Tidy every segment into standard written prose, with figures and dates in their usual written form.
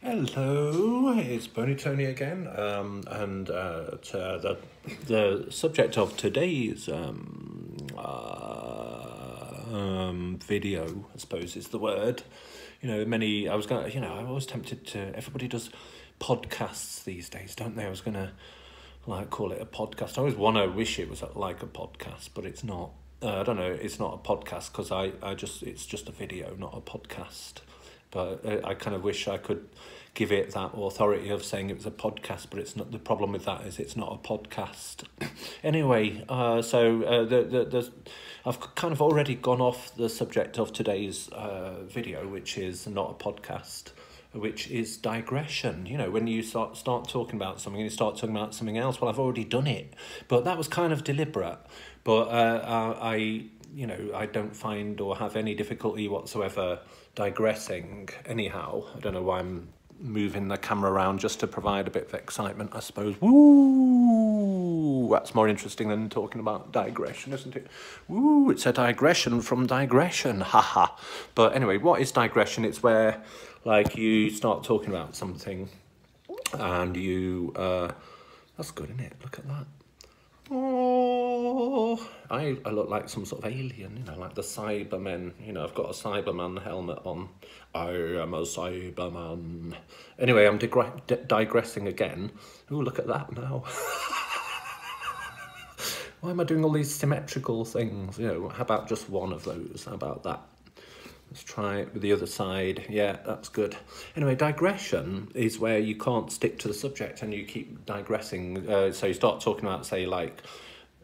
Hello, it's Bony Tony again, the subject of today's video, I suppose is the word. You know, I'm always tempted to. Everybody does podcasts these days, don't they? I was gonna call it a podcast. I always wish it was like a podcast, but it's not. I don't know. It's not a podcast because it's just a video, not a podcast. But I kind of wish I could give it that authority of saying it was a podcast, but it's not. The problem with that is it's not a podcast. Anyway, I've kind of already gone off the subject of today's video, which is not a podcast, which is digression. You know, when you start talking about something and you start talking about something else, well, I've already done it. But that was kind of deliberate. But I don't find or have any difficulty whatsoever digressing anyhow. I don't know why I'm moving the camera around, just to provide a bit of excitement, I suppose. Woo! That's more interesting than talking about digression, isn't it? Woo! It's a digression from digression, haha. But anyway, what is digression? It's where, you start talking about something and you... that's good, isn't it? Look at that. Oh, I look like some sort of alien, you know, like the Cybermen. You know, I've got a Cyberman helmet on. I am a Cyberman. Anyway, I'm digressing again. Ooh, look at that now. Why am I doing all these symmetrical things? You know, how about just one of those? How about that? Let's try it with the other side. Yeah, that's good. Anyway, digression is where you can't stick to the subject and you keep digressing. So you start talking about, say,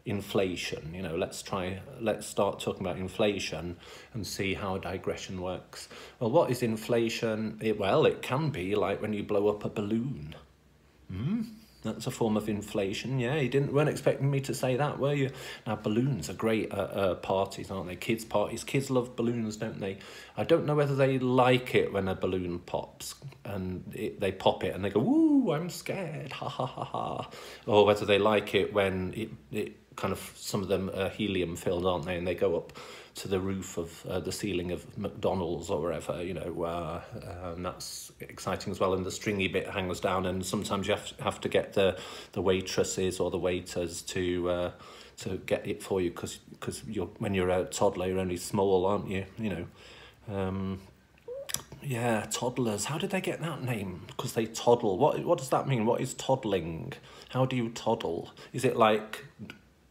inflation. You know, let's start talking about inflation and see how digression works. Well, what is inflation? It can be like when you blow up a balloon. That's a form of inflation. Yeah, you weren't expecting me to say that, were you? Now, balloons are great at parties, aren't they? Kids' parties. Kids love balloons, don't they? I don't know whether they like it when a balloon pops and they pop it and they go, "Woo, I'm scared, ha ha ha ha," or whether they like it when it kind of, some of them are helium filled, aren't they? And they go up to the roof of the ceiling of McDonald's or wherever, you know, and that's exciting as well. And the stringy bit hangs down, and sometimes you have to get the waitresses or the waiters to get it for you because when you're a toddler, you're only small, aren't you? You know, yeah, toddlers. How did they get that name? Because they toddle. What does that mean? What is toddling? How do you toddle? Is it like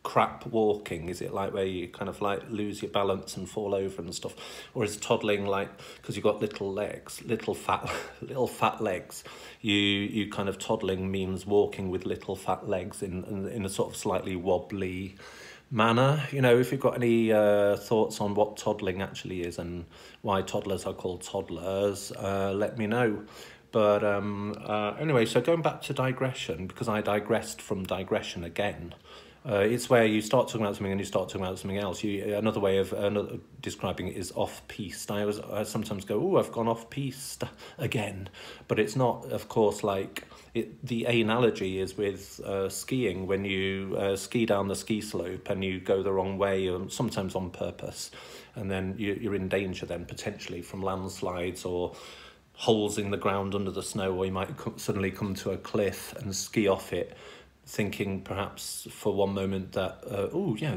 crap walking? Is it like where you kind of lose your balance and fall over and stuff? Or is toddling because you've got little legs, little fat legs, you kind of toddling means walking with little fat legs in a sort of slightly wobbly manner? You know, if you've got any thoughts on what toddling actually is and why toddlers are called toddlers, let me know. But anyway, so going back to digression, because I digressed from digression again. It's where you start talking about something and you start talking about something else. Another way of describing it is off-piste. I sometimes go, "Oh, I've gone off-piste again," but it's not, of course, the analogy is with skiing. When you ski down the ski slope and you go the wrong way, sometimes on purpose, and then you're in danger then potentially from landslides or holes in the ground under the snow, or you might suddenly come to a cliff and ski off it, thinking perhaps for one moment that,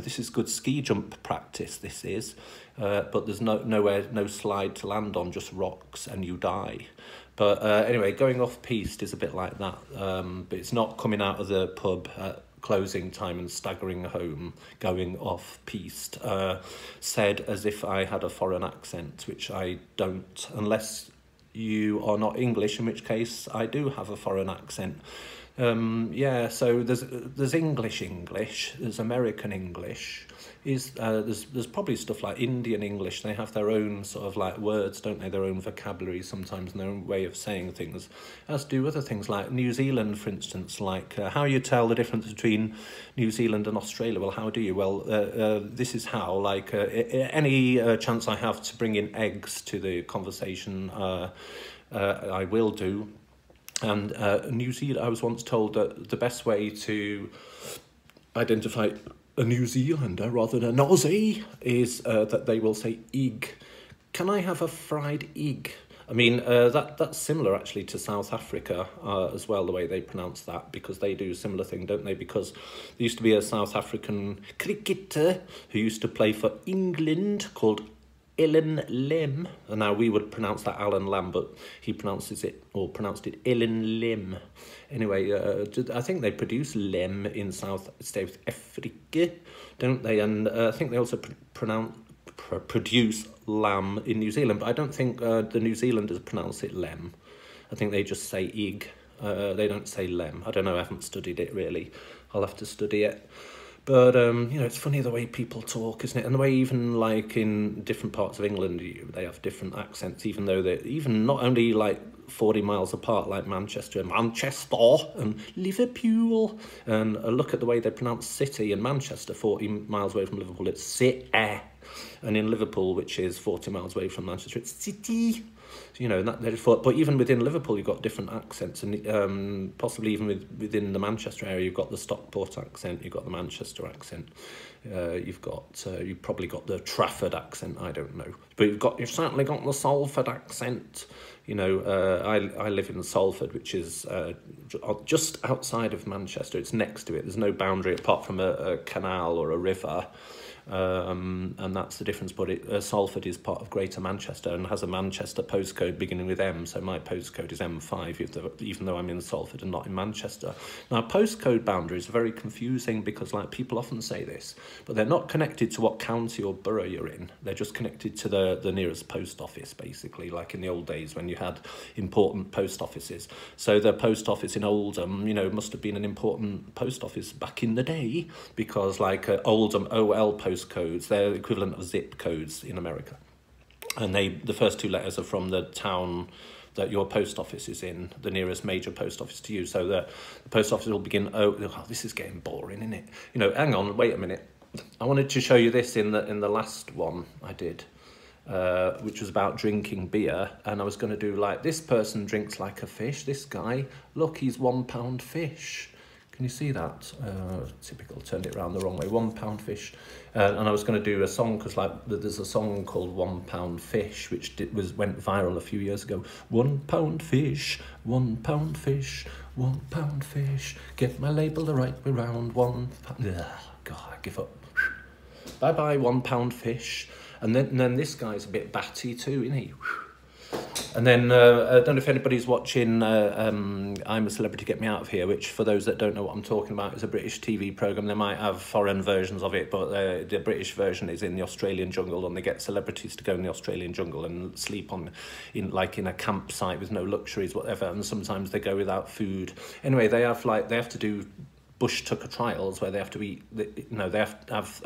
this is good ski jump practice, this is, but there's no slide to land on, just rocks, and you die. But anyway, going off-piste is a bit like that, but it's not coming out of the pub at closing time and staggering home, going off-piste, said as if I had a foreign accent, which I don't, unless you are not English, in which case I do have a foreign accent. So there's English, there's American English, there's probably stuff like Indian English. They have their own sort of words, don't they? Their own vocabulary sometimes and their own way of saying things, as do other things like New Zealand, for instance, how you tell the difference between New Zealand and Australia. Well, how do you? Well, this is how, any chance I have to bring in eggs to the conversation, I will do. And New Zealand, I was once told that the best way to identify a New Zealander rather than an Aussie is that they will say "ig." Can I have a fried egg? I mean, that's similar actually to South Africa as well, the way they pronounce that, because they do a similar thing, don't they? Because there used to be a South African cricketer who used to play for England called Ellen Lim, and now we would pronounce that Alan Lamb, but he pronounced it Ellen Lim. Anyway, I think they produce Lem in South Africa, don't they? And I think they also produce lamb in New Zealand, but I don't think the New Zealanders pronounce it lem. I think they just say ig. They don't say lem. I don't know, I haven't studied it really. I'll have to study it. But, you know, it's funny the way people talk, isn't it? And the way even, like, in different parts of England, they have different accents, even though they're even not only, like, 40 miles apart, like Manchester and Liverpool. And look at the way they pronounce city in Manchester, 40 miles away from Liverpool, it's city. And in Liverpool, which is 40 miles away from Manchester, it's city. You know, but even within Liverpool, you've got different accents, and possibly even within the Manchester area, you've got the Stockport accent, you've got the Manchester accent, you've probably got the Trafford accent, I don't know, but you've certainly got the Salford accent. You know, I live in Salford, which is just outside of Manchester. It's next to it. There's no boundary apart from a canal or a river. And that's the difference, but Salford is part of Greater Manchester and has a Manchester postcode beginning with M, so my postcode is M5, even though I'm in Salford and not in Manchester. Now, postcode boundaries are very confusing because, like, people often say this, but they're not connected to what county or borough you're in. They're just connected to the nearest post office, basically, like in the old days when you had important post offices. So the post office in Oldham, you know, must have been an important post office back in the day, because, like, Oldham OL postcodes, they're the equivalent of zip codes in America, and the first two letters are from the town that your post office is in, the nearest major post office to you. So the post office will begin, oh, this is getting boring, isn't it? You know, hang on, wait a minute. I wanted to show you this in the last one I did, which was about drinking beer, and I was going to do, like, this person drinks like a fish, this guy, look, he's £1 fish. Can you see that? Typical, turned it around the wrong way. £1 fish. And I was going to do a song, because, like, there's a song called £1 Fish, which went viral a few years ago. £1 fish, £1 fish, £1 fish. Get my label the right way round. £1. Ugh, God, I give up. Bye bye, £1 fish. And then this guy's a bit batty too, isn't he? And then I don't know if anybody's watching I'm a Celebrity, Get Me Out of Here, which, for those that don't know what I'm talking about, is a British TV programme. They might have foreign versions of it, but the British version is in the Australian jungle, and they get celebrities to go in the Australian jungle and sleep in a campsite with no luxuries, whatever, and sometimes they go without food. Anyway, they have to do bush tucker trials where they have to eat, they have to have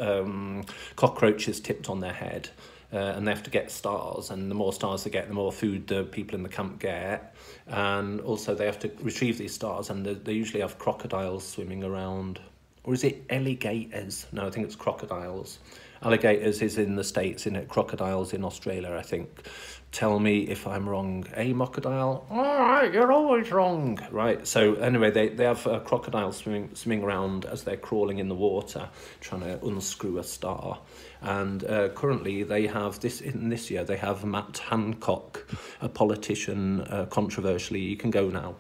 cockroaches tipped on their head. And they have to get stars, and the more stars they get, the more food the people in the camp get. And also they have to retrieve these stars, and they usually have crocodiles swimming around. Or is it alligators? No, I think it's crocodiles. Alligators is in the States, isn't it? Crocodiles in Australia, I think. Tell me if I'm wrong. Crocodile? All right, you're always wrong. Right, so anyway, they have crocodiles swimming around as they're crawling in the water, trying to unscrew a star. And currently they have this year, they have Matt Hancock, a politician, controversially, you can go now,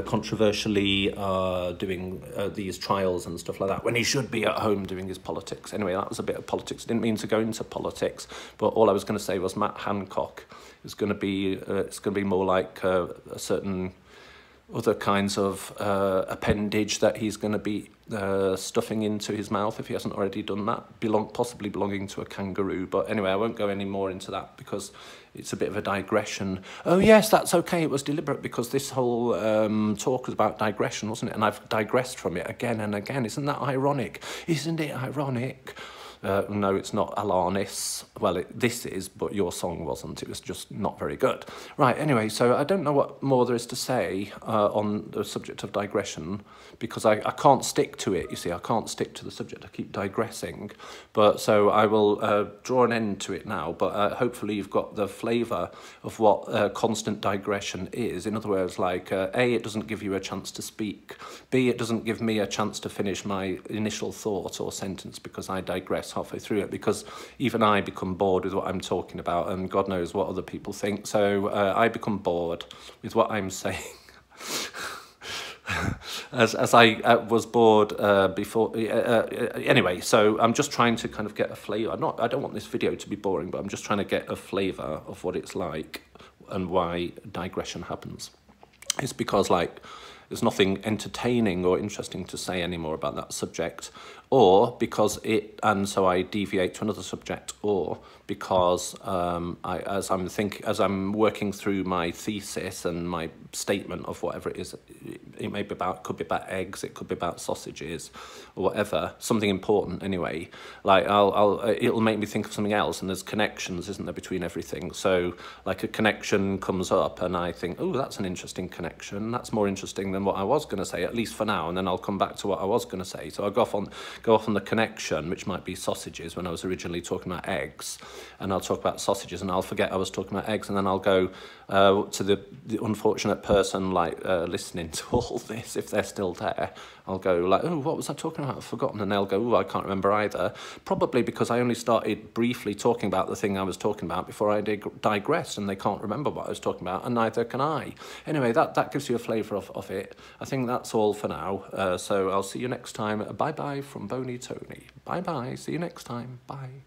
controversially doing these trials and stuff like that, when he should be at home doing his politics. Anyway, that was a bit of politics. I didn't mean to go into politics, but all I was going to say was Matt Hancock is going to be, it's going to be more like a certain other kinds of appendage that he's going to be stuffing into his mouth, if he hasn't already done that, possibly belonging to a kangaroo. But anyway, I won't go any more into that because it's a bit of a digression. Oh yes, that's okay, it was deliberate, because this whole talk was about digression, wasn't it? And I've digressed from it again and again. Isn't that ironic? Isn't it ironic? No, it's not Alanis. Well, this is, but your song wasn't. It was just not very good. Right, anyway, so I don't know what more there is to say on the subject of digression, because I can't stick to it, you see. I can't stick to the subject. I keep digressing. But so I will draw an end to it now, but hopefully you've got the flavour of what constant digression is. In other words, like, A, it doesn't give you a chance to speak. B, it doesn't give me a chance to finish my initial thought or sentence because I digress. podcasts halfway through it, because even I become bored with what I'm talking about, and God knows what other people think. So I become bored with what I'm saying. as I was bored before. Anyway, so I'm just trying to kind of get a flavour. I don't want this video to be boring, but I'm just trying to get a flavour of what it's like and why digression happens. It's because, like, there's nothing entertaining or interesting to say anymore about that subject, or because and so I deviate to another subject, or because as I'm working through my thesis and my statement of whatever it is, it may be about, could be about eggs, it could be about sausages, or whatever, something important anyway. Like it'll make me think of something else, and there's connections, isn't there, between everything? So like a connection comes up, and I think, oh, that's an interesting connection. That's more interesting than what I was going to say, at least for now, and then I'll come back to what I was going to say. So I'll go off on the connection, which might be sausages when I was originally talking about eggs, and I'll talk about sausages, and I'll forget I was talking about eggs, and then I'll go to the unfortunate person like listening to all this, if they're still there. I'll go like, oh, what was I talking about? I've forgotten. And they'll go, oh, I can't remember either. Probably because I only started briefly talking about the thing I was talking about before I digressed, and they can't remember what I was talking about, and neither can I. Anyway, that gives you a flavour of it. I think that's all for now. So I'll see you next time. Bye-bye from Bony Tony. Bye-bye. See you next time. Bye.